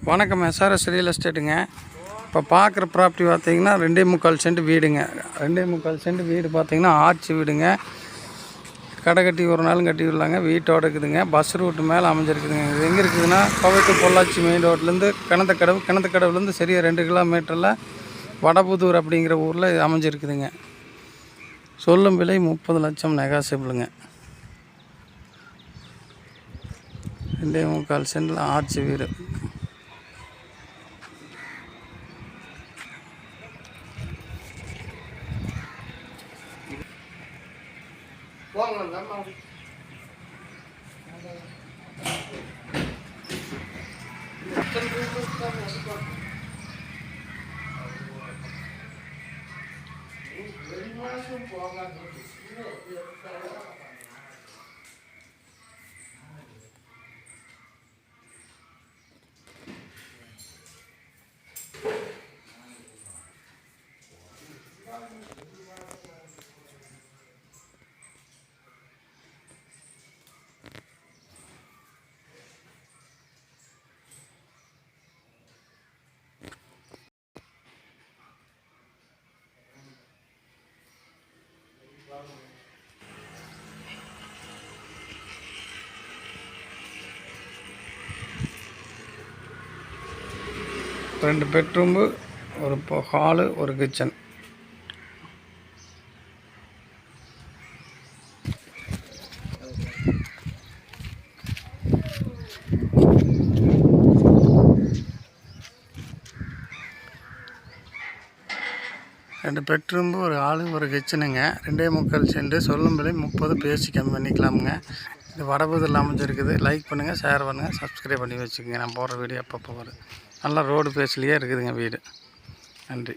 வணக்கம். SRS real எஸ்டேட்டுங்க. இப்போ பார்க்குற ப்ராப்பர்ட்டி பார்த்தீங்கன்னா 2.25 சென்ட் வீடுங்க. 2.25 சென்ட் வீடு பார்த்தீங்கன்னா ஆர்ச்சி வீடுங்க. கடை கட்டி ஒரு நாளும் கட்டி விடலாங்க. வீட்டோடு இருக்குதுங்க. பஸ் ரூட்டு மேலே அமைஞ்சிருக்குதுங்க. இது எங்கே இருக்குதுன்னா கோவை டு பொள்ளாச்சி மெயின் ரோட்லேருந்து கிணத்துக்கடவுலேருந்து சரியாக 2 கிலோமீட்டரில் வடபுதூர் அப்படிங்கிற ஊரில் இது அமைஞ்சிருக்குதுங்க. சொல்லும் விலை 30 லட்சம் நெகாசிபிளுங்க. 2.25 சென்டில் ஆர்ச்சி வீடு. ரெண்டு பெட்ரூம்பு, ஒரு ஹாலு, ஒரு கிச்சன். ரெண்டு பெட்ரூம்பு, ஒரு ஹாலு, ஒரு கிச்சனுங்க. 2.25 சென்ட். சொல்லும் விலை 30. பேசி கம்மி பண்ணிக்கலாமுங்க. இது வடபுதூரில் அமைஞ்சிருக்குது. லைக் பண்ணுங்கள், ஷேர் பண்ணுங்கள், சப்ஸ்கிரைப் பண்ணி வச்சுக்கோங்க. நான் போடுற வீடியோ அப்பப்போ வரும். நல்லா ரோடு பேஸ்லேயே இருக்குதுங்க வீடு. நன்றி.